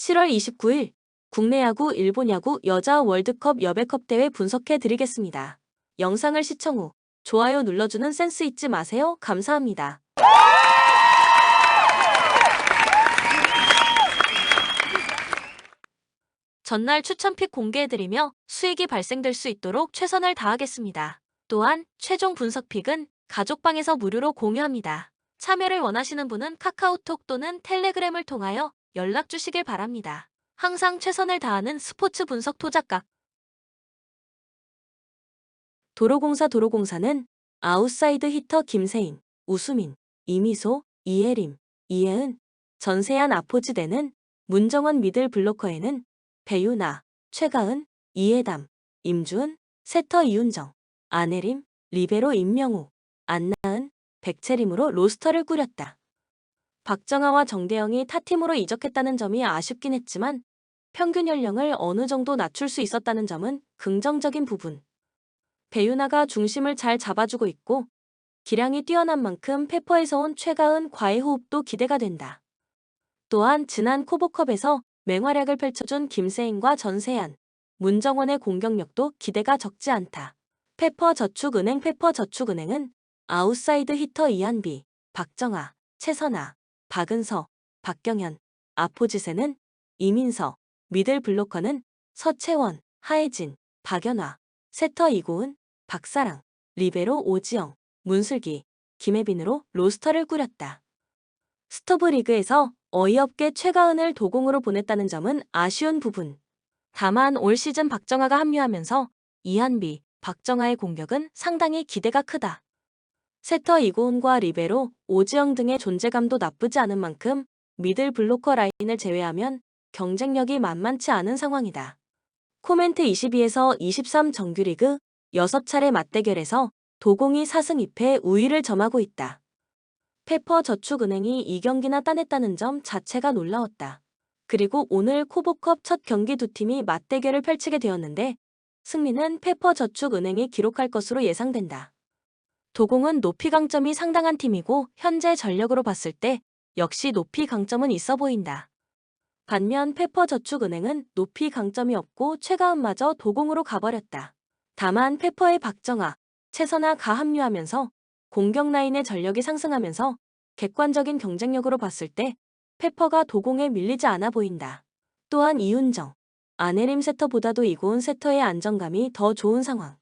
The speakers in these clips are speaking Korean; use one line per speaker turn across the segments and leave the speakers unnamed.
7월 29일 국내 야구, 일본 야구 여자 월드컵 여배컵 대회 분석해 드리겠습니다. 영상을 시청 후 좋아요 눌러주는 센스 잊지 마세요. 감사합니다. 전날 추천픽 공개해드리며 수익이 발생될 수 있도록 최선을 다하겠습니다. 또한 최종 분석픽은 가족방에서 무료로 공유합니다. 참여를 원하시는 분은 카카오톡 또는 텔레그램을 통하여 연락 주시길 바랍니다. 항상 최선을 다하는 스포츠 분석 토작각. 도로공사는 아웃사이드 히터 김세인, 우수민, 이미소, 이혜림, 이혜은, 전세한 아포지대는 문정원 미들 블로커에는 배유나, 최가은, 이해담, 임주은, 세터 이윤정, 안혜림, 리베로 임명우, 안나은, 백채림으로 로스터를 꾸렸다. 박정아와 정대영이 타팀으로 이적했다는 점이 아쉽긴 했지만 평균 연령을 어느 정도 낮출 수 있었다는 점은 긍정적인 부분. 배유나가 중심을 잘 잡아주고 있고 기량이 뛰어난 만큼 페퍼에서 온 최가은 과의 호흡도 기대가 된다. 또한 지난 코보컵에서 맹활약을 펼쳐준 김세인과 전세한, 문정원의 공격력도 기대가 적지 않다. 페퍼저축은행은 아웃사이드 히터 이한비, 박정아, 최선아, 박은서, 박경현, 아포지세는 이민서, 미들 블로커는 서채원, 하혜진, 박연화, 세터 이고은, 박사랑, 리베로 오지영, 문슬기, 김혜빈으로 로스터를 꾸렸다. 스토브리그에서 어이없게 최가은을 도공으로 보냈다는 점은 아쉬운 부분. 다만 올 시즌 박정아가 합류하면서 이한비, 박정아의 공격은 상당히 기대가 크다. 세터 이고은과 리베로, 오지영 등의 존재감도 나쁘지 않은 만큼 미들 블로커 라인을 제외하면 경쟁력이 만만치 않은 상황이다. 코멘트 22에서 23 정규리그 6차례 맞대결에서 도공이 4승 2패 우위를 점하고 있다. 페퍼저축은행이 2경기나 따냈다는 점 자체가 놀라웠다. 그리고 오늘 코보컵 첫 경기 두 팀이 맞대결을 펼치게 되었는데 승리는 페퍼저축은행이 기록할 것으로 예상된다. 도공은 높이 강점이 상당한 팀이고 현재 전력으로 봤을 때 역시 높이 강점은 있어 보인다. 반면 페퍼저축은행은 높이 강점이 없고 최가은마저 도공으로 가버렸다. 다만 페퍼의 박정아, 최선아가 합류하면서 공격 라인의 전력이 상승하면서 객관적인 경쟁력으로 봤을 때 페퍼가 도공에 밀리지 않아 보인다. 또한 이윤정, 안혜림 세터보다도 이고은 세터의 안정감이 더 좋은 상황.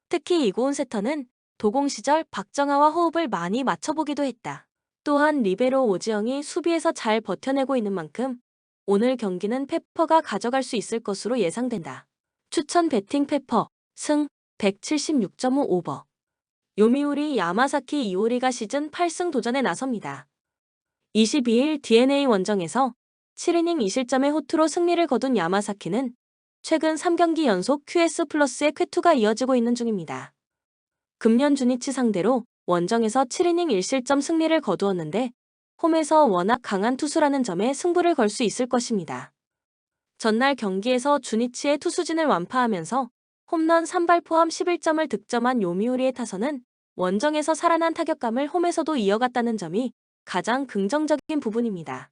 특히 이고은 세터는 도공 시절 박정아와 호흡을 많이 맞춰보기도 했다. 또한 리베로 오지영이 수비에서 잘 버텨내고 있는 만큼 오늘 경기는 페퍼가 가져갈 수 있을 것으로 예상된다. 추천 배팅 페퍼, 승 176.5 오버. 요미우리 야마사키 이오리가 시즌 8승 도전에 나섭니다. 22일 DNA 원정에서 7이닝 2실점의 호투로 승리를 거둔 야마사키는 최근 3경기 연속 QS 플러스의 쾌투가 이어지고 있는 중입니다. 금년 주니치 상대로 원정에서 7이닝 1실점 승리를 거두었는데 홈에서 워낙 강한 투수라는 점에 승부를 걸 수 있을 것입니다. 전날 경기에서 주니치의 투수진을 완파하면서 홈런 3발 포함 11점을 득점한 요미우리의 타선은 원정에서 살아난 타격감을 홈에서도 이어갔다는 점이 가장 긍정적인 부분입니다.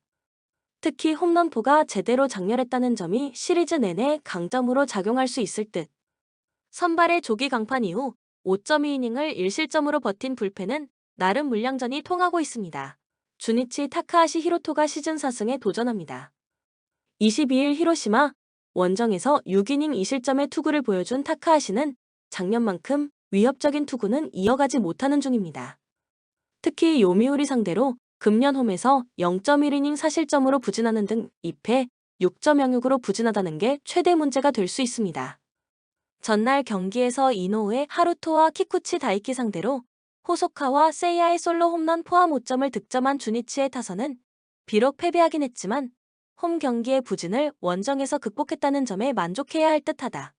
특히 홈런포가 제대로 장렬했다는 점이 시리즈 내내 강점으로 작용할 수 있을 듯. 선발의 조기 강판 이후 5.2이닝을 1실점으로 버틴 불펜은 나름 물량전이 통하고 있습니다. 주니치 타카하시 히로토가 시즌 4승에 도전합니다. 22일 히로시마 원정에서 6이닝 2실점의 투구를 보여준 타카하시는 작년만큼 위협적인 투구는 이어가지 못하는 중입니다. 특히 요미우리 상대로 금년 홈에서 0.1이닝 4실점으로 부진하는 등 2패 6.06으로 부진하다는 게 최대 문제가 될 수 있습니다. 전날 경기에서 이노우의 하루토와 키쿠치 다이키 상대로 호소카와 세이야의 솔로 홈런 포함 5점을 득점한 주니치의 타선은 비록 패배하긴 했지만 홈 경기의 부진을 원정에서 극복했다는 점에 만족해야 할 듯하다.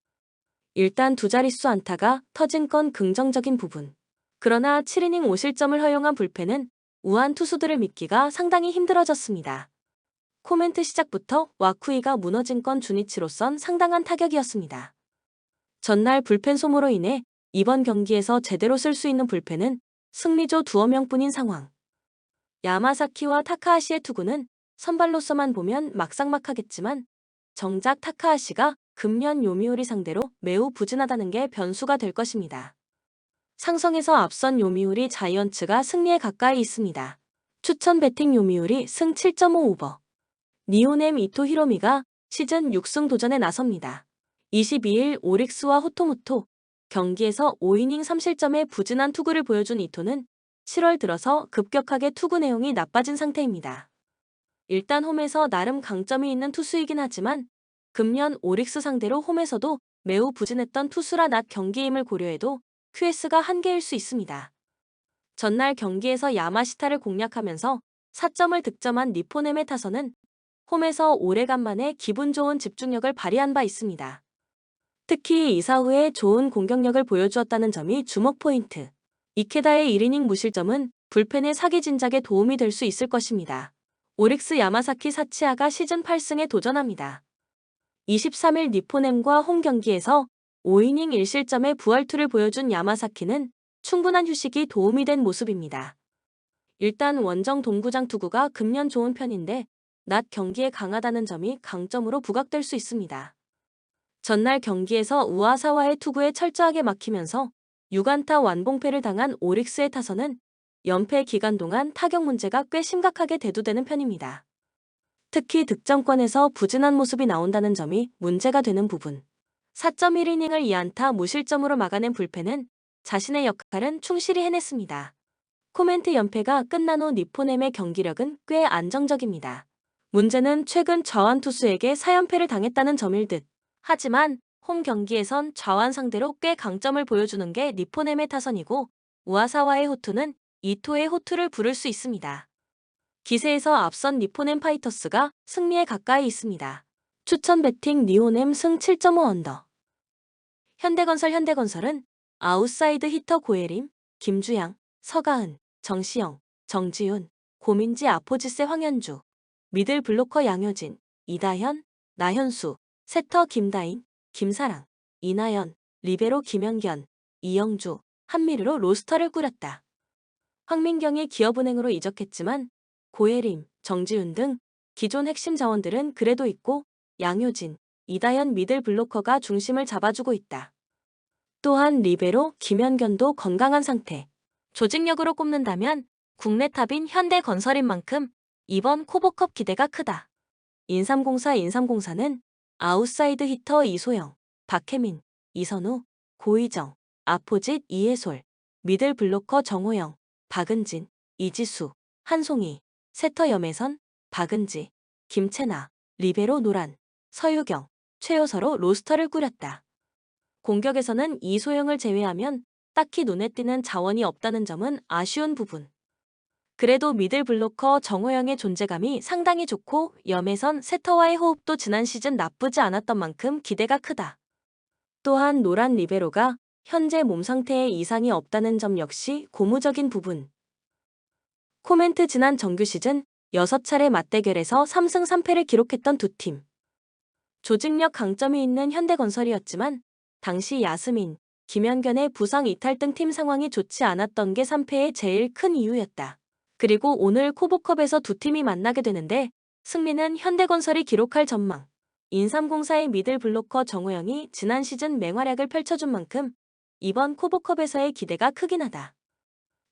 일단 두 자릿수 안타가 터진 건 긍정적인 부분. 그러나 7이닝 5실점을 허용한 불펜은 우한 투수들을 믿기가 상당히 힘들어졌습니다. 코멘트 시작부터 와쿠이가 무너진 건 주니치로선 상당한 타격이었습니다. 전날 불펜 소모로 인해 이번 경기에서 제대로 쓸 수 있는 불펜은 승리조 두어 명뿐인 상황. 야마사키와 타카하시의 투구는 선발로서만 보면 막상막하겠지만 정작 타카하시가 금년 요미우리 상대로 매우 부진하다는 게 변수가 될 것입니다. 상성에서 앞선 요미우리 자이언츠가 승리에 가까이 있습니다. 추천 배팅 요미우리 승 7.5 오버. 니오넴 이토 히로미가 시즌 6승 도전에 나섭니다. 22일 오릭스와 호토모토 경기에서 5이닝 3실점의 부진한 투구를 보여준 이토는 7월 들어서 급격하게 투구 내용이 나빠진 상태입니다. 일단 홈에서 나름 강점이 있는 투수이긴 하지만 금년 오릭스 상대로 홈에서도 매우 부진했던 투수라 낮 경기임을 고려해도 QS가 한계일 수 있습니다. 전날 경기에서 야마시타를 공략하면서 4점을 득점한 니포넴의 타선은 홈에서 오래간만에 기분 좋은 집중력을 발휘한 바 있습니다. 특히 이사 후에 좋은 공격력을 보여주었다는 점이 주목 포인트. 이케다의 1이닝 무실점은 불펜의 사기 진작에 도움이 될 수 있을 것입니다. 오릭스 야마사키 사치아가 시즌 8승에 도전합니다. 23일 니포넴과 홈 경기에서 5이닝 1실점의 부활투를 보여준 야마사키는 충분한 휴식이 도움이 된 모습입니다. 일단 원정 동구장 투구가 금년 좋은 편인데 낮 경기에 강하다는 점이 강점으로 부각될 수 있습니다. 전날 경기에서 우아사와의 투구에 철저하게 막히면서 6안타 완봉패를 당한 오릭스의 타선은 연패 기간 동안 타격 문제가 꽤 심각하게 대두되는 편입니다. 특히 득점권에서 부진한 모습이 나온다는 점이 문제가 되는 부분. 4.1이닝을 2안타 무실점으로 막아낸 불펜은 자신의 역할은 충실히 해냈습니다. 코멘트 연패가 끝난 후 니포넴의 경기력은 꽤 안정적입니다. 문제는 최근 좌완 투수에게 4연패를 당했다는 점일 듯. 하지만 홈 경기에선 좌완 상대로 꽤 강점을 보여주는 게 니포넴의 타선이고 우아사와의 호투는 이토의 호투를 부를 수 있습니다. 기세에서 앞선 니포넴 파이터스가 승리에 가까이 있습니다. 추천 배팅 니오넴 승 7.5 언더. 현대건설은 아웃사이드 히터 고예림, 김주양, 서가은, 정시영, 정지훈, 고민지 아포지세 황현주, 미들 블로커 양효진, 이다현, 나현수, 세터 김다인, 김사랑, 이나연, 리베로 김연견, 이영주, 한미르로 로스터를 꾸렸다. 황민경이 기업은행으로 이적했지만 고예림, 정지훈 등 기존 핵심 자원들은 그래도 있고 양효진, 이다현 미들 블로커가 중심을 잡아주고 있다. 또한 리베로 김연견도 건강한 상태. 조직력으로 꼽는다면 국내 탑인 현대건설인 만큼 이번 코보컵 기대가 크다. 인삼공사는 아웃사이드 히터 이소영, 박혜민, 이선우, 고희정, 아포짓 이해솔, 미들 블로커 정호영, 박은진, 이지수, 한송이, 세터 염혜선, 박은지, 김채나, 리베로 노란, 서유경, 최효서로 로스터를 꾸렸다. 공격에서는 이소영을 제외하면 딱히 눈에 띄는 자원이 없다는 점은 아쉬운 부분. 그래도 미들 블로커 정호영의 존재감이 상당히 좋고 염혜선, 세터와의 호흡도 지난 시즌 나쁘지 않았던 만큼 기대가 크다. 또한 노란 리베로가 현재 몸 상태에 이상이 없다는 점 역시 고무적인 부분. 코멘트 지난 정규 시즌 6차례 맞대결에서 3승 3패를 기록했던 두 팀. 조직력 강점이 있는 현대건설이었지만 당시 야스민, 김연견의 부상 이탈 등 팀 상황이 좋지 않았던 게 3패의 제일 큰 이유였다. 그리고 오늘 코보컵에서 두 팀이 만나게 되는데 승리는 현대건설이 기록할 전망. 인삼공사의 미들 블로커 정호영이 지난 시즌 맹활약을 펼쳐준 만큼 이번 코보컵에서의 기대가 크긴 하다.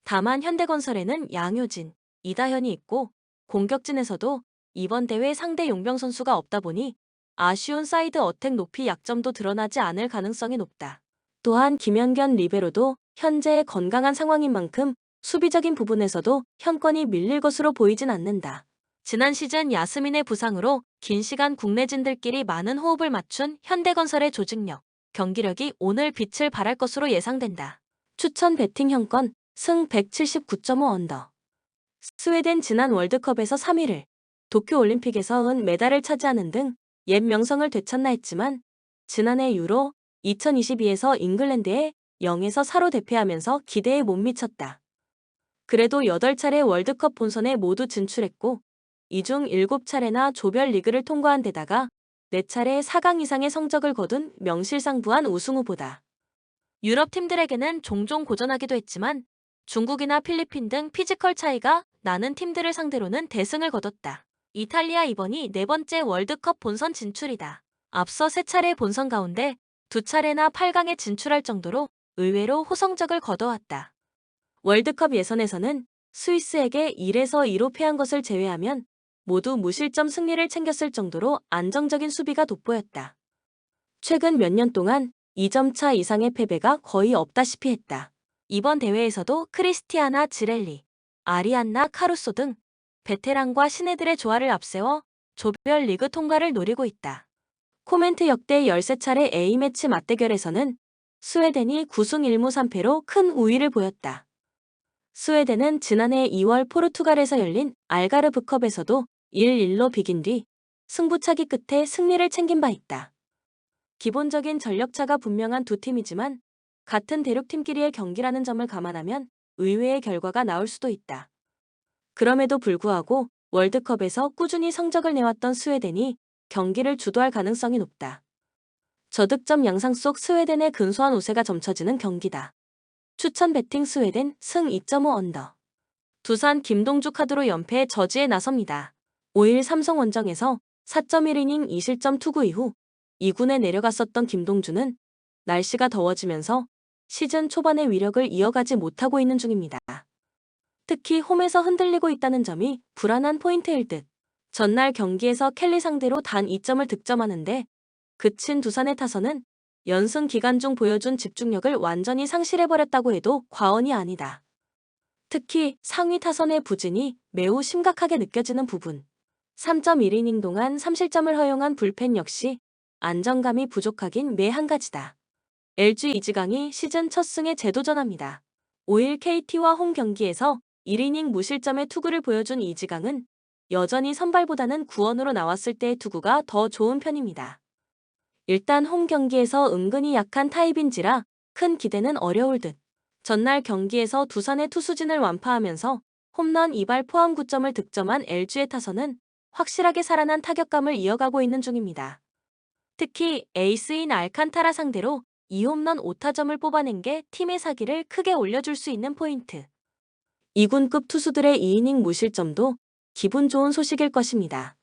다만 현대건설에는 양효진, 이다현이 있고 공격진에서도 이번 대회 상대 용병 선수가 없다 보니 아쉬운 사이드 어택 높이 약점도 드러나지 않을 가능성이 높다. 또한 김연견 리베로도 현재 건강한 상황인 만큼 수비적인 부분에서도 현권이 밀릴 것으로 보이진 않는다. 지난 시즌 야스민의 부상으로 긴 시간 국내진들끼리 많은 호흡을 맞춘 현대건설의 조직력, 경기력이 오늘 빛을 발할 것으로 예상된다. 추천 배팅 현권 승 179.5 언더. 스웨덴 지난 월드컵에서 3위를, 도쿄올림픽에서 은메달을 차지하는 등 옛 명성을 되찾나 했지만 지난해 유로 2022에서 잉글랜드에 0에서 4로 대패하면서 기대에 못 미쳤다. 그래도 8차례 월드컵 본선에 모두 진출했고 이 중 7차례나 조별 리그를 통과한 데다가 4차례 4강 이상의 성적을 거둔 명실상부한 우승 후보다. 유럽 팀들에게는 종종 고전하기도 했지만 중국이나 필리핀 등 피지컬 차이가 나는 팀들을 상대로는 대승을 거뒀다. 이탈리아 이번이 네 번째 월드컵 본선 진출이다. 앞서 세 차례 본선 가운데 두 차례나 8강에 진출할 정도로 의외로 호성적을 거둬왔다. 월드컵 예선에서는 스위스에게 1에서 2로 패한 것을 제외하면 모두 무실점 승리를 챙겼을 정도로 안정적인 수비가 돋보였다. 최근 몇 년 동안 2점 차 이상의 패배가 거의 없다시피 했다. 이번 대회에서도 크리스티아나 지렐리, 아리안나 카루소 등 베테랑과 신예들의 조화를 앞세워 조별 리그 통과를 노리고 있다. 코멘트 역대 13차례 A매치 맞대결에서는 스웨덴이 9승 1무 3패로 큰 우위를 보였다. 스웨덴은 지난해 2월 포르투갈에서 열린 알가르브컵에서도 1-1로 비긴 뒤 승부차기 끝에 승리를 챙긴 바 있다. 기본적인 전력차가 분명한 두 팀이지만 같은 대륙팀끼리의 경기라는 점을 감안하면 의외의 결과가 나올 수도 있다. 그럼에도 불구하고 월드컵에서 꾸준히 성적을 내왔던 스웨덴이 경기를 주도할 가능성이 높다. 저득점 양상 속 스웨덴의 근소한 우세가 점쳐지는 경기다. 추천 배팅 스웨덴 승 2.5 언더. 두산 김동주 카드로 연패 저지에 나섭니다. 5일 삼성 원정에서 4.1이닝 2실점 투구 이후 2군에 내려갔었던 김동주는 날씨가 더워지면서 시즌 초반의 위력을 이어가지 못하고 있는 중입니다. 특히 홈에서 흔들리고 있다는 점이 불안한 포인트일 듯. 전날 경기에서 켈리 상대로 단 2점을 득점하는데 그친 두산의 타선은 연승 기간 중 보여준 집중력을 완전히 상실해버렸다고 해도 과언이 아니다. 특히 상위 타선의 부진이 매우 심각하게 느껴지는 부분. 3.1이닝 동안 3실점을 허용한 불펜 역시 안정감이 부족하긴 매 한 가지다. LG 이지강이 시즌 첫 승에 재도전합니다. 5일 KT와 홈 경기에서 1이닝 무실점의 투구를 보여준 이지강은 여전히 선발보다는 구원으로 나왔을 때의 투구가 더 좋은 편입니다. 일단 홈 경기에서 은근히 약한 타입인지라 큰 기대는 어려울 듯. 전날 경기에서 두산의 투수진을 완파하면서 홈런 2발 포함 9점을 득점한 LG의 타선은 확실하게 살아난 타격감을 이어가고 있는 중입니다. 특히 에이스인 알칸타라 상대로 2홈런 5타점을 뽑아낸 게 팀의 사기를 크게 올려줄 수 있는 포인트. 2군급 투수들의 2이닝 무실점도 기분 좋은 소식일 것입니다.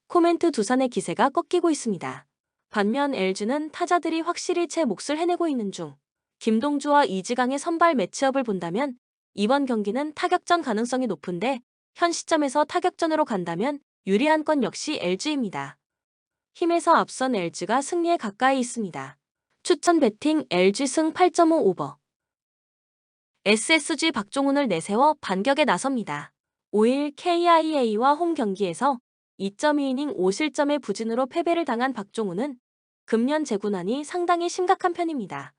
코멘트 두산의 기세가 꺾이고 있습니다. 반면 LG는 타자들이 확실히 제 몫을 해내고 있는 중. 김동주와 이지강의 선발 매치업을 본다면 이번 경기는 타격전 가능성이 높은데 현 시점에서 타격전으로 간다면 유리한 건 역시 LG입니다. 힘에서 앞선 LG가 승리에 가까이 있습니다. 추천 배팅 LG 승 8.5 오버. SSG 박종훈을 내세워 반격에 나섭니다. 5일 KIA와 홈 경기에서 2.2이닝 5실점의 부진으로 패배를 당한 박종훈은 금년 재구난이 상당히 심각한 편입니다.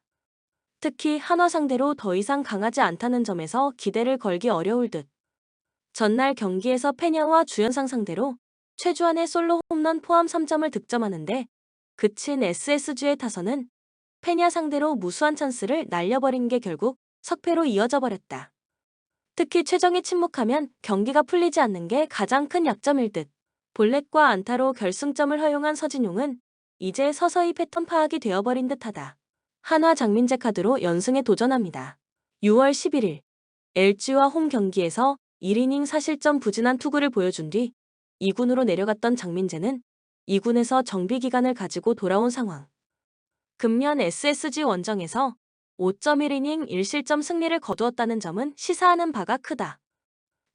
특히 한화 상대로 더 이상 강하지 않다는 점에서 기대를 걸기 어려울 듯. 전날 경기에서 페냐와 주연상 상대로 최주환의 솔로 홈런 포함 3점을 득점하는데 그친 SSG의 타선은 페냐 상대로 무수한 찬스를 날려버린 게 결국 석패로 이어져 버렸다. 특히 최정이 침묵하면 경기가 풀리지 않는 게 가장 큰 약점일 듯. 볼넷과 안타로 결승점을 허용한 서진용은 이제 서서히 패턴 파악이 되어버린 듯하다. 한화 장민재 카드로 연승에 도전합니다. 6월 11일 LG와 홈 경기에서 1이닝 4실점 부진한 투구를 보여준 뒤 2군으로 내려갔던 장민재는 2군에서 정비 기간을 가지고 돌아온 상황. 금년 SSG 원정에서 5.1이닝 1실점 승리를 거두었다는 점은 시사하는 바가 크다.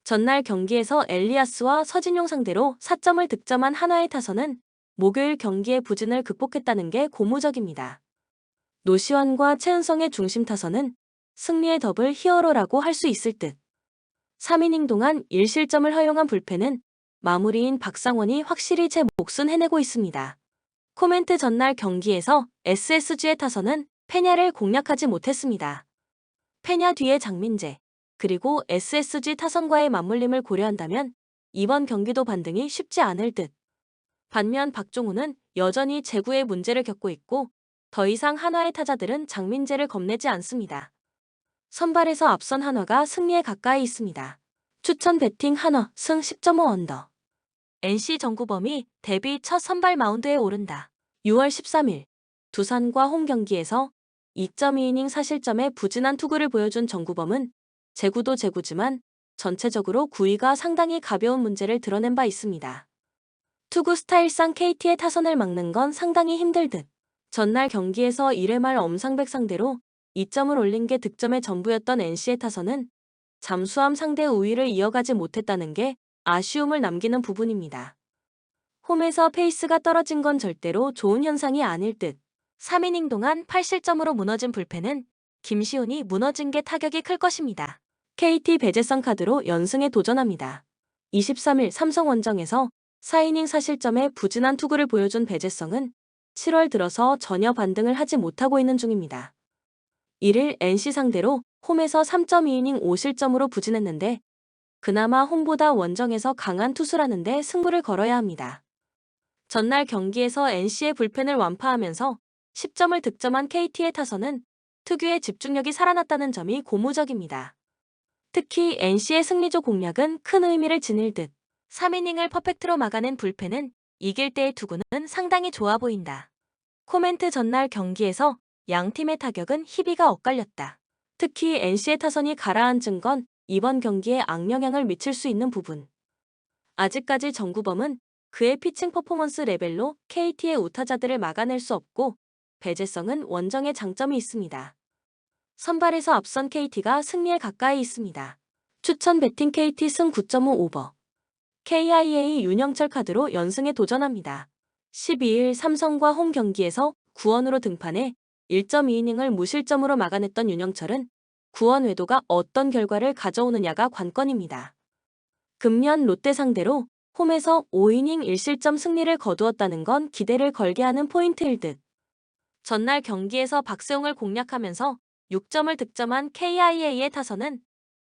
전날 경기에서 엘리아스와 서진용 상대로 4점을 득점한 한화의 타선은 목요일 경기의 부진을 극복했다는 게 고무적입니다. 노시환과 최은성의 중심 타선은 승리의 더블 히어로라고 할 수 있을 듯. 3이닝 동안 1실점을 허용한 불펜은 마무리인 박상원이 확실히 제 몫은 해내고 있습니다. 코멘트 전날 경기에서 SSG의 타선은 페냐를 공략하지 못했습니다. 페냐 뒤에 장민재, 그리고 SSG 타선과의 맞물림을 고려한다면 이번 경기도 반등이 쉽지 않을 듯. 반면 박종훈은 여전히 제구의 문제를 겪고 있고 더 이상 한화의 타자들은 장민재를 겁내지 않습니다. 선발에서 앞선 한화가 승리에 가까이 있습니다. 추천 배팅 한화 승 10.5 언더. NC 정구범이 데뷔 첫 선발 마운드에 오른다. 6월 13일 두산과 홈 경기에서 2.2이닝 4실점의 부진한 투구를 보여준 정구범은 제구도 제구지만 전체적으로 구위가 상당히 가벼운 문제를 드러낸 바 있습니다. 투구 스타일상 KT의 타선을 막는 건 상당히 힘들 듯. 전날 경기에서 1회 말 엄상백 상대로 2점을 올린 게 득점의 전부였던 NC의 타선은 잠수함 상대 우위를 이어가지 못했다는 게 아쉬움을 남기는 부분입니다. 홈에서 페이스가 떨어진 건 절대로 좋은 현상이 아닐 듯. 3이닝 동안 8실점으로 무너진 불펜은 김시훈이 무너진 게 타격이 클 것입니다. KT 배재성 카드로 연승에 도전합니다. 23일 삼성 원정에서 4이닝 4실점의 부진한 투구를 보여준 배재성은 7월 들어서 전혀 반등을 하지 못하고 있는 중입니다. 1일 NC 상대로 홈에서 3.2이닝 5실점으로 부진했는데 그나마 홈보다 원정에서 강한 투수라는데 승부를 걸어야 합니다. 전날 경기에서 NC의 불펜을 완파하면서 10점을 득점한 KT의 타선은 특유의 집중력이 살아났다는 점이 고무적입니다. 특히 NC의 승리조 공략은 큰 의미를 지닐 듯. 3이닝을 퍼펙트로 막아낸 불펜은 이길 때의 투구는 상당히 좋아 보인다. 코멘트 전날 경기에서 양 팀의 타격은 희비가 엇갈렸다. 특히 NC의 타선이 가라앉은 건 이번 경기에 악영향을 미칠 수 있는 부분. 아직까지 정구범은 그의 피칭 퍼포먼스 레벨로 KT의 우타자들을 막아낼 수 없고 배재성은 원정에 장점이 있습니다. 선발에서 앞선 KT가 승리에 가까이 있습니다. 추천 배팅 KT 승 9.5 오버. KIA 윤영철 카드로 연승에 도전합니다. 12일 삼성과 홈 경기에서 9원으로 등판해 1.2이닝을 무실점으로 막아냈던 윤영철은 9원 외도가 어떤 결과를 가져오느냐가 관건입니다. 금년 롯데 상대로 홈에서 5이닝 1실점 승리를 거두었다는 건 기대를 걸게 하는 포인트일 듯. 전날 경기에서 박세웅을 공략하면서 6점을 득점한 KIA의 타선은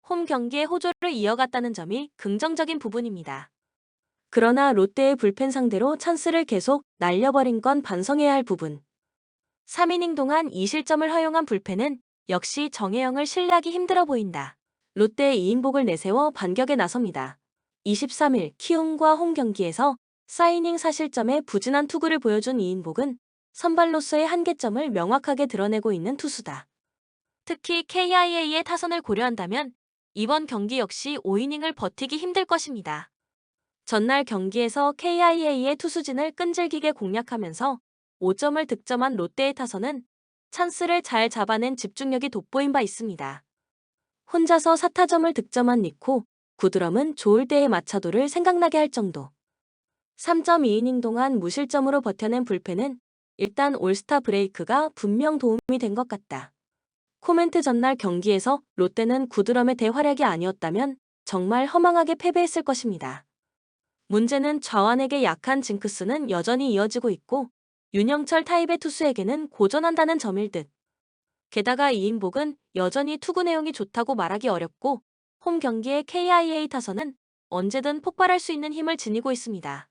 홈 경기의 호조를 이어갔다는 점이 긍정적인 부분입니다. 그러나 롯데의 불펜 상대로 찬스를 계속 날려버린 건 반성해야 할 부분. 3이닝 동안 2실점을 허용한 불펜은 역시 정혜영을 신뢰하기 힘들어 보인다. 롯데의 이인복을 내세워 반격에 나섭니다. 23일 키움과 홈 경기에서 4이닝 4실점의 부진한 투구를 보여준 이인복은 선발로서의 한계점을 명확하게 드러내고 있는 투수다. 특히 KIA의 타선을 고려한다면 이번 경기 역시 5이닝을 버티기 힘들 것입니다. 전날 경기에서 KIA의 투수진을 끈질기게 공략하면서 5점을 득점한 롯데의 타선은 찬스를 잘 잡아낸 집중력이 돋보인 바 있습니다. 혼자서 4타점을 득점한 니코, 구드럼은 좋을 때의 마차도를 생각나게 할 정도. 3.2이닝 동안 무실점으로 버텨낸 불펜은 일단 올스타 브레이크가 분명 도움이 된 것 같다. 코멘트 전날 경기에서 롯데는 구드럼의 대활약이 아니었다면 정말 허망하게 패배했을 것입니다. 문제는 좌완에게 약한 징크스는 여전히 이어지고 있고 윤영철 타입의 투수에게는 고전한다는 점일 듯. 게다가 이인복은 여전히 투구 내용이 좋다고 말하기 어렵고 홈 경기의 KIA 타선은 언제든 폭발할 수 있는 힘을 지니고 있습니다.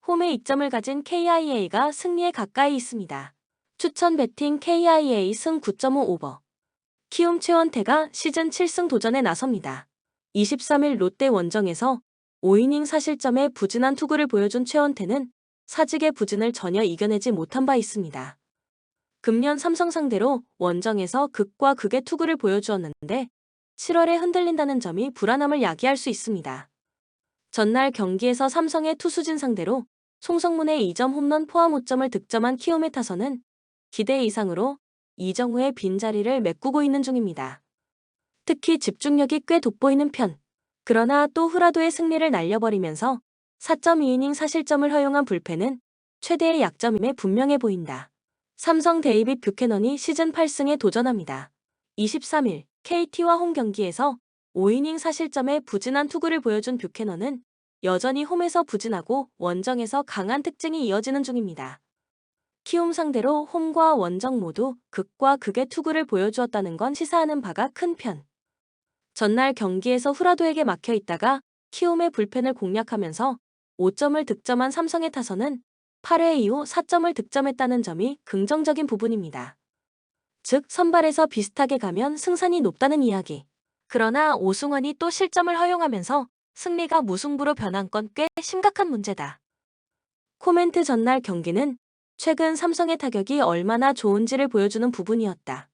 홈에 이점을 가진 KIA가 승리에 가까이 있습니다. 추천 배팅 KIA 승 9.5 오버. 키움 최원태가 시즌 7승 도전에 나섭니다. 23일 롯데 원정에서 5이닝 4실점의 부진한 투구를 보여준 최원태는 사직의 부진을 전혀 이겨내지 못한 바 있습니다. 금년 삼성 상대로 원정에서 극과 극의 투구를 보여주었는데 7월에 흔들린다는 점이 불안함을 야기할 수 있습니다. 전날 경기에서 삼성의 투수진 상대로 송성문의 2점 홈런 포함 5점을 득점한 키움의 타선은 기대 이상으로 이정후의 빈자리를 메꾸고 있는 중입니다. 특히 집중력이 꽤 돋보이는 편. 그러나 또 후라도의 승리를 날려버리면서 4.2이닝 4실점을 허용한 불펜은 최대의 약점임에 분명해 보인다. 삼성 데이빗 뷰캐넌이 시즌 8승에 도전합니다. 23일 KT와 홈 경기에서 5이닝 4실점의 부진한 투구를 보여준 뷰캐넌은 여전히 홈에서 부진하고 원정에서 강한 특징이 이어지는 중입니다. 키움 상대로 홈과 원정 모두 극과 극의 투구를 보여주었다는 건 시사하는 바가 큰 편. 전날 경기에서 후라도에게 막혀 있다가 키움의 불펜을 공략하면서 5점을 득점한 삼성의 타선은 8회 이후 4점을 득점했다는 점이 긍정적인 부분입니다. 즉 선발에서 비슷하게 가면 승산이 높다는 이야기. 그러나 오승환이 또 실점을 허용하면서 승리가 무승부로 변한 건 꽤 심각한 문제다. 코멘트 전날 경기는 최근 삼성의 타격이 얼마나 좋은지를 보여주는 부분이었다.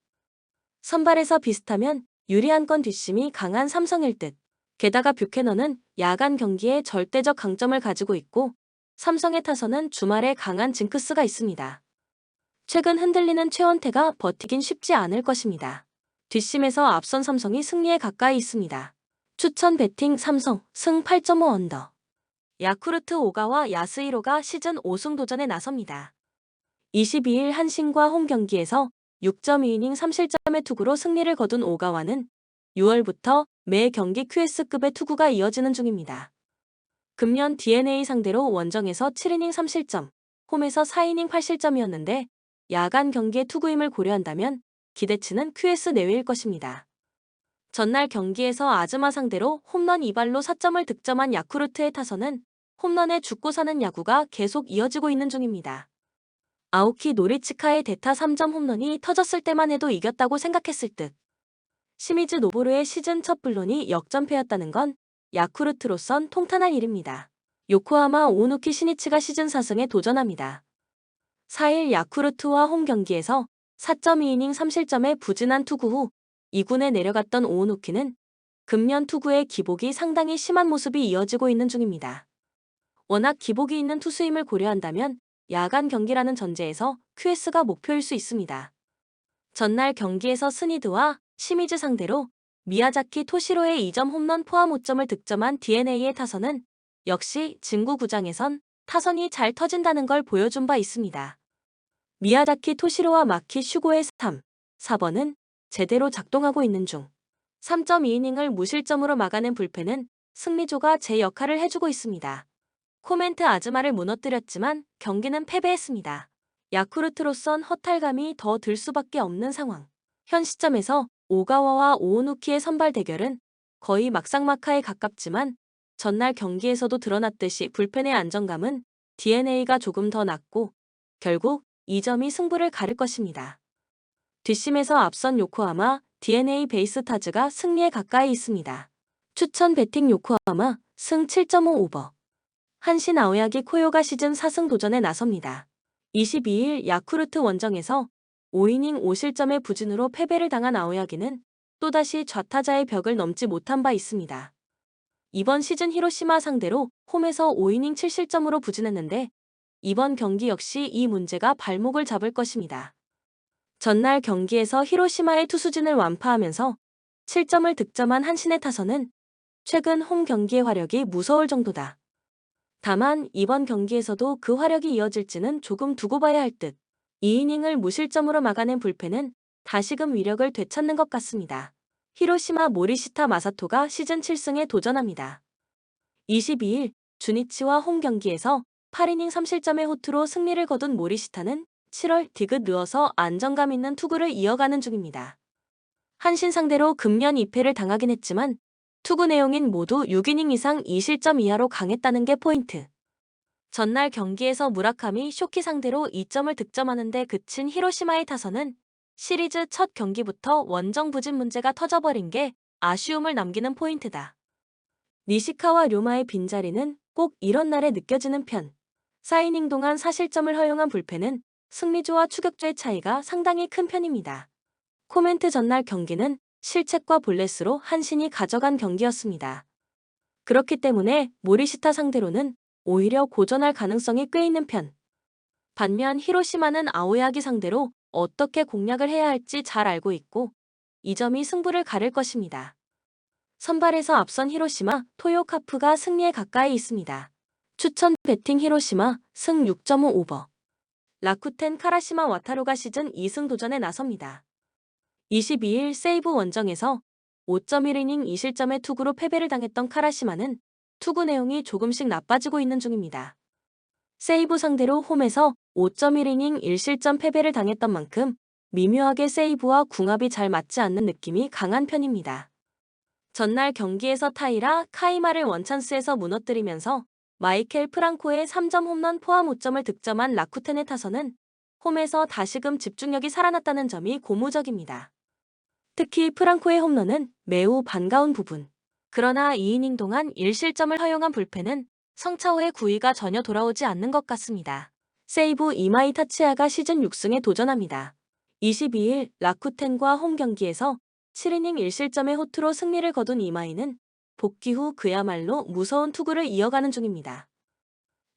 선발에서 비슷하면 유리한 건 뒷심이 강한 삼성일 듯. 게다가 뷰캐넌은 야간 경기에 절대적 강점을 가지고 있고 삼성의 타선은 주말에 강한 징크스가 있습니다. 최근 흔들리는 최원태가 버티긴 쉽지 않을 것입니다. 뒷심에서 앞선 삼성이 승리에 가까이 있습니다. 추천 배팅 삼성 승 8.5 언더. 야쿠르트 오가와 야스히로가 시즌 5승 도전에 나섭니다. 22일 한신과 홈 경기에서 6.2이닝 3실점의 투구로 승리를 거둔 오가와는 6월부터 매 경기 QS급의 투구가 이어지는 중입니다. 금년 DNA 상대로 원정에서 7이닝 3실점, 홈에서 4이닝 8실점이었는데 야간 경기의 투구임을 고려한다면 기대치는 QS 내외일 것입니다. 전날 경기에서 아즈마 상대로 홈런 2발로 4점을 득점한 야쿠르트의 타선은 홈런에 죽고 사는 야구가 계속 이어지고 있는 중입니다. 아오키 노리츠카의 대타 3점 홈런이 터졌을 때만 해도 이겼다고 생각했을 듯. 시미즈 노보루의 시즌 첫 불론이 역전패였다는 건 야쿠르트로선 통탄할 일입니다. 요코하마 오누키 시니치가 시즌 4승에 도전합니다. 4일 야쿠르트와 홈 경기에서 4.2이닝 3실점의 부진한 투구 후 2군에 내려갔던 오누키는 금년 투구의 기복이 상당히 심한 모습이 이어지고 있는 중입니다. 워낙 기복이 있는 투수임을 고려한다면 야간 경기라는 전제에서 QS가 목표일 수 있습니다. 전날 경기에서 스니드와 시미즈 상대로 미야자키 토시로의 2점 홈런 포함 5점을 득점한 DNA의 타선은 역시 진구구장에선 타선이 잘 터진다는 걸 보여준 바 있습니다. 미야자키 토시로와 마키 슈고의 3, 4번은 제대로 작동하고 있는 중. 3.2이닝을 무실점으로 막아낸 불펜은 승리조가 제 역할을 해주고 있습니다. 코멘트 아즈마를 무너뜨렸지만 경기는 패배했습니다. 야쿠르트로선 허탈감이 더 들 수밖에 없는 상황. 현 시점에서 오가와와 오오누키의 선발 대결은 거의 막상막하에 가깝지만 전날 경기에서도 드러났듯이 불펜의 안정감은 DNA가 조금 더 낮고 결국 이 점이 승부를 가를 것입니다. 뒷심에서 앞선 요코하마 DNA 베이스타즈가 승리에 가까이 있습니다. 추천 배팅 요코하마 승 7.5 오버. 한신 아오야기 코요가 시즌 4승 도전에 나섭니다. 22일 야쿠르트 원정에서 5이닝 5실점의 부진으로 패배를 당한 아오야기는 또다시 좌타자의 벽을 넘지 못한 바 있습니다. 이번 시즌 히로시마 상대로 홈에서 5이닝 7실점으로 부진했는데 이번 경기 역시 이 문제가 발목을 잡을 것입니다. 전날 경기에서 히로시마의 투수진을 완파하면서 7점을 득점한 한신의 타선은 최근 홈 경기의 화력이 무서울 정도다. 다만 이번 경기에서도 그 화력이 이어질지는 조금 두고 봐야 할 듯. 2이닝을 무실점으로 막아낸 불펜은 다시금 위력을 되찾는 것 같습니다. 히로시마 모리시타 마사토가 시즌 7승에 도전합니다. 22일 주니치와 홈 경기에서 8이닝 3실점의 호투로 승리를 거둔 모리시타는 7월 디귿 누워서 안정감 있는 투구를 이어가는 중입니다. 한신 상대로 금년 2패를 당하긴 했지만 투구 내용인 모두 6이닝 이상 2실점 이하로 강했다는 게 포인트. 전날 경기에서 무라카미 쇼키 상대로 2점을 득점하는데 그친 히로시마의 타선은 시리즈 첫 경기부터 원정 부진 문제가 터져버린 게 아쉬움을 남기는 포인트다. 니시카와 료마의 빈자리는 꼭 이런 날에 느껴지는 편. 4이닝 동안 4실점을 허용한 불펜은 승리조와 추격조의 차이가 상당히 큰 편입니다. 코멘트 전날 경기는 실책과 볼넷으로 한신이 가져간 경기였습니다. 그렇기 때문에 모리시타 상대로는 오히려 고전할 가능성이 꽤 있는 편. 반면 히로시마는 아오야기 상대로 어떻게 공략을 해야 할지 잘 알고 있고 이 점이 승부를 가를 것입니다. 선발에서 앞선 히로시마, 토요카프가 승리에 가까이 있습니다. 추천 배팅 히로시마 승 6.5 오버. 라쿠텐 카라시마 와타루가 시즌 2승 도전에 나섭니다. 22일 세이브 원정에서 5.1이닝 2실점의 투구로 패배를 당했던 카라시마는 투구 내용이 조금씩 나빠지고 있는 중입니다. 세이브 상대로 홈에서 5.1이닝 1실점 패배를 당했던 만큼 미묘하게 세이브와 궁합이 잘 맞지 않는 느낌이 강한 편입니다. 전날 경기에서 타이라 카이마를 원찬스에서 무너뜨리면서 마이켈 프랑코의 3점 홈런 포함 5점을 득점한 라쿠텐의 타선은 홈에서 다시금 집중력이 살아났다는 점이 고무적입니다. 특히 프랑코의 홈런은 매우 반가운 부분. 그러나 2이닝 동안 1실점을 허용한 불펜은 성차오의 구위가 전혀 돌아오지 않는 것 같습니다. 세이브 이마이 타치야가 시즌 6승에 도전합니다. 22일 라쿠텐과 홈 경기에서 7이닝 1실점의 호투로 승리를 거둔 이마이는 복귀 후 그야말로 무서운 투구를 이어가는 중입니다.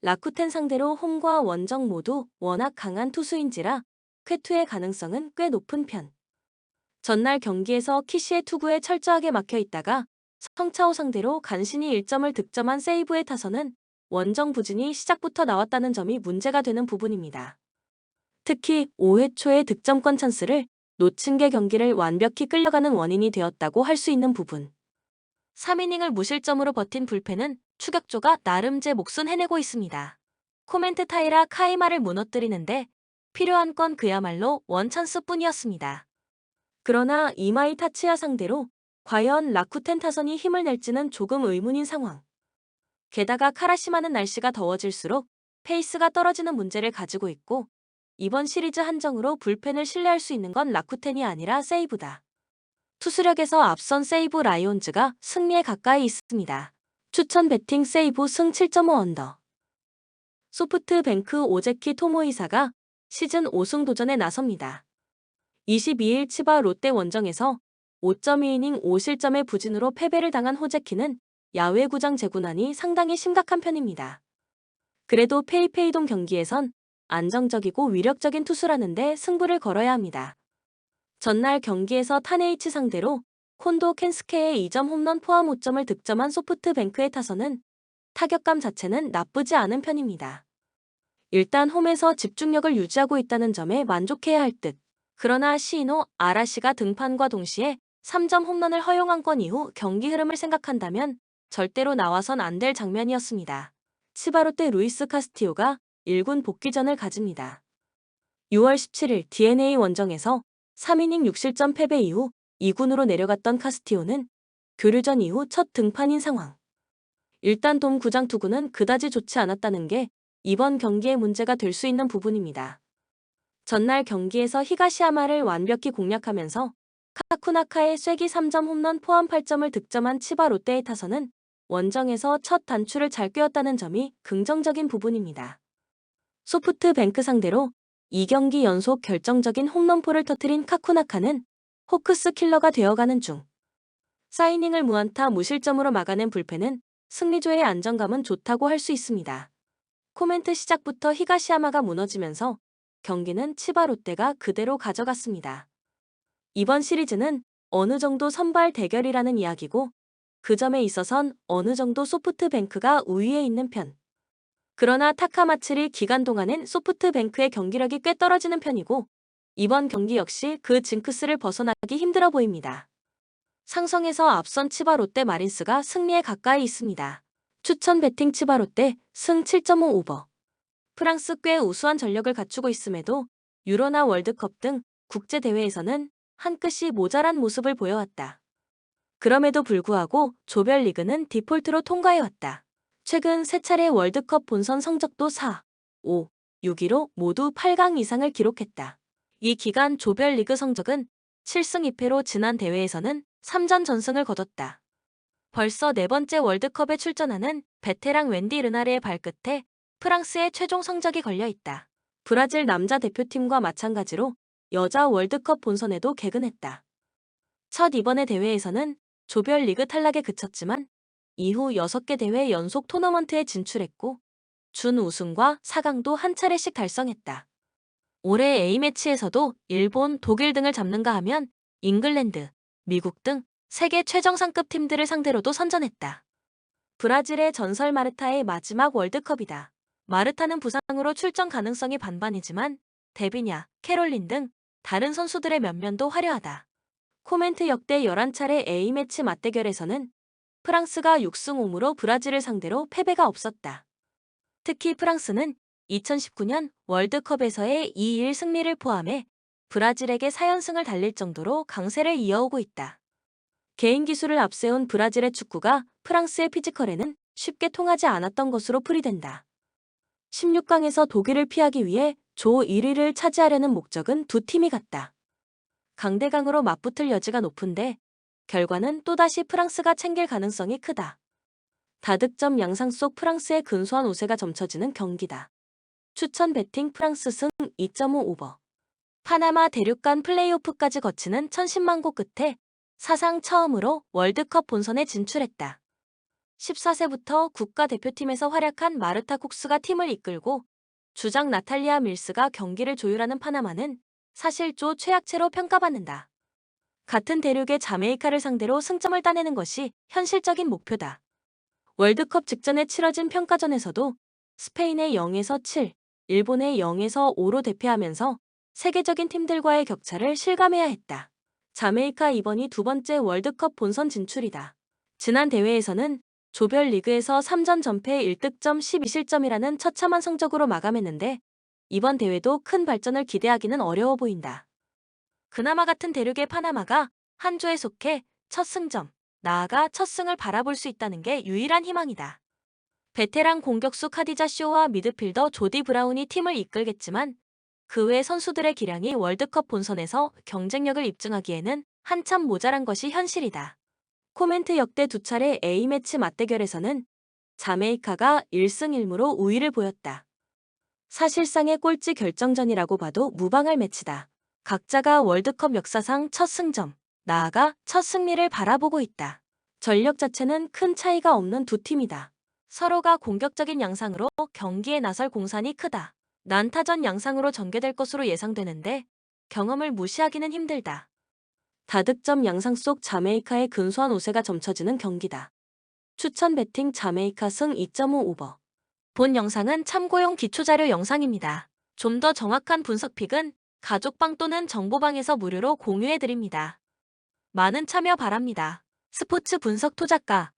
라쿠텐 상대로 홈과 원정 모두 워낙 강한 투수인지라 쾌투의 가능성은 꽤 높은 편. 전날 경기에서 키시의 투구에 철저하게 막혀 있다가 성차오 상대로 간신히 1점을 득점한 세이브의 타선은 원정 부진이 시작부터 나왔다는 점이 문제가 되는 부분입니다. 특히 5회 초의 득점권 찬스를 놓친 게 경기를 완벽히 끌려가는 원인이 되었다고 할 수 있는 부분. 3이닝을 무실점으로 버틴 불펜은 추격조가 나름 제 몫은 해내고 있습니다. 코멘트 타이라 카이마를 무너뜨리는데 필요한 건 그야말로 원찬스뿐이었습니다. 그러나 이마이 타츠야 상대로 과연 라쿠텐 타선이 힘을 낼지는 조금 의문인 상황. 게다가 카라시마는 날씨가 더워질수록 페이스가 떨어지는 문제를 가지고 있고 이번 시리즈 한정으로 불펜을 신뢰할 수 있는 건 라쿠텐이 아니라 세이브다. 투수력에서 앞선 세이브 라이온즈가 승리에 가까이 있습니다. 추천 배팅 세이브 승 7.5 언더. 소프트뱅크 오제키 토모이사가 시즌 5승 도전에 나섭니다. 22일 치바 롯데 원정에서 5.2이닝 5실점의 부진으로 패배를 당한 호제키는 야외 구장 재군환이 상당히 심각한 편입니다. 그래도 페이페이돔 경기에선 안정적이고 위력적인 투수라는데 승부를 걸어야 합니다. 전날 경기에서 타네이치 상대로 콘도 켄스케의 2점 홈런 포함 5점을 득점한 소프트뱅크의 타선은 타격감 자체는 나쁘지 않은 편입니다. 일단 홈에서 집중력을 유지하고 있다는 점에 만족해야 할 듯. 그러나 시이노 아라시가 등판과 동시에 3점 홈런을 허용한 건 이후 경기 흐름을 생각한다면 절대로 나와선 안 될 장면이었습니다. 치바롯데 루이스 카스티오가 1군 복귀전을 가집니다. 6월 17일 DNA 원정에서 3이닝 6실점 패배 이후 2군으로 내려갔던 카스티오는 교류전 이후 첫 등판인 상황. 일단 돔 구장 투구는 그다지 좋지 않았다는 게 이번 경기의 문제가 될 수 있는 부분입니다. 전날 경기에서 히가시야마를 완벽히 공략하면서 카쿠나카의 쐐기 3점 홈런 포함 8점을 득점한 치바 롯데의 타선은 원정에서 첫 단추를 잘 꿰었다는 점이 긍정적인 부분입니다. 소프트뱅크 상대로 2경기 연속 결정적인 홈런포를 터뜨린 카쿠나카는 호크스 킬러가 되어가는 중. 사이닝을 무안타 무실점으로 막아낸 불펜은 승리조의 안정감은 좋다고 할 수 있습니다. 코멘트 시작부터 히가시야마가 무너지면서 경기는 치바 롯데가 그대로 가져갔습니다. 이번 시리즈는 어느 정도 선발 대결이라는 이야기고 그 점에 있어선 어느 정도 소프트뱅크가 우위에 있는 편. 그러나 타카마츠리 기간 동안엔 소프트뱅크의 경기력이 꽤 떨어지는 편이고 이번 경기 역시 그 징크스를 벗어나기 힘들어 보입니다. 상성에서 앞선 치바 롯데 마린스가 승리에 가까이 있습니다. 추천 배팅 치바 롯데 승 7.5 오버. 프랑스 꽤 우수한 전력을 갖추고 있음에도 유로나 월드컵 등 국제대회에서는 한 끗이 모자란 모습을 보여왔다. 그럼에도 불구하고 조별리그는 디폴트로 통과해왔다. 최근 3차례 월드컵 본선 성적도 4, 5, 6위로 모두 8강 이상을 기록했다. 이 기간 조별리그 성적은 7승 2패로 지난 대회에서는 3전 전승을 거뒀다. 벌써 4번째 월드컵에 출전하는 베테랑 웬디 르나르의 발끝에 프랑스의 최종 성적이 걸려있다. 브라질 남자 대표팀과 마찬가지로 여자 월드컵 본선에도 개근했다. 첫 이번의 대회에서는 조별리그 탈락에 그쳤지만 이후 6개 대회 연속 토너먼트에 진출했고 준우승과 4강도 한 차례씩 달성했다. 올해 A매치에서도 일본, 독일 등을 잡는가 하면 잉글랜드, 미국 등 세계 최정상급 팀들을 상대로도 선전했다. 브라질의 전설 마르타의 마지막 월드컵이다. 마르타는 부상으로 출전 가능성이 반반이지만 데비냐, 캐롤린 등 다른 선수들의 면면도 화려하다. 코멘트 역대 11차례 A매치 맞대결에서는 프랑스가 6승 5무로 브라질을 상대로 패배가 없었다. 특히 프랑스는 2019년 월드컵에서의 2-1 승리를 포함해 브라질에게 4연승을 달릴 정도로 강세를 이어오고 있다. 개인 기술을 앞세운 브라질의 축구가 프랑스의 피지컬에는 쉽게 통하지 않았던 것으로 풀이된다. 16강에서 독일을 피하기 위해 조 1위를 차지하려는 목적은 두 팀이 같다. 강대강으로 맞붙을 여지가 높은데 결과는 또다시 프랑스가 챙길 가능성이 크다. 다득점 양상 속 프랑스의 근소한 우세가 점쳐지는 경기다. 추천 배팅 프랑스 승 2.5 오버. 파나마 대륙간 플레이오프까지 거치는 천신만고 끝에 사상 처음으로 월드컵 본선에 진출했다. 14세부터 국가대표팀에서 활약한 마르타 콕스가 팀을 이끌고 주장 나탈리아 밀스가 경기를 조율하는 파나마는 사실조 최약체로 평가받는다. 같은 대륙의 자메이카를 상대로 승점을 따내는 것이 현실적인 목표다. 월드컵 직전에 치러진 평가전에서도 스페인의 0에서 7, 일본의 0에서 5로 대패하면서 세계적인 팀들과의 격차를 실감해야 했다. 자메이카 이번이 두 번째 월드컵 본선 진출이다. 지난 대회에서는 조별 리그에서 3전 전패 1득점 12실점이라는 처참한 성적으로 마감했는데 이번 대회도 큰 발전을 기대하기는 어려워 보인다. 그나마 같은 대륙의 파나마가 한 조에 속해 첫 승점, 나아가 첫 승을 바라볼 수 있다는 게 유일한 희망이다. 베테랑 공격수 카디자 쇼와 미드필더 조디 브라운이 팀을 이끌겠지만 그 외 선수들의 기량이 월드컵 본선에서 경쟁력을 입증하기에는 한참 모자란 것이 현실이다. 코멘트 역대 두 차례 A매치 맞대결에서는 자메이카가 1승 1무로 우위를 보였다. 사실상의 꼴찌 결정전이라고 봐도 무방할 매치다. 각자가 월드컵 역사상 첫 승점, 나아가 첫 승리를 바라보고 있다. 전력 자체는 큰 차이가 없는 두 팀이다. 서로가 공격적인 양상으로 경기에 나설 공산이 크다. 난타전 양상으로 전개될 것으로 예상되는데 경험을 무시하기는 힘들다. 다득점 양상 속 자메이카의 근소한 우세가 점쳐지는 경기다. 추천 배팅 자메이카 승 2.5 오버. 본 영상은 참고용 기초자료 영상입니다. 좀 더 정확한 분석픽은 가족방 또는 정보방에서 무료로 공유해드립니다. 많은 참여 바랍니다. 스포츠 분석 토작가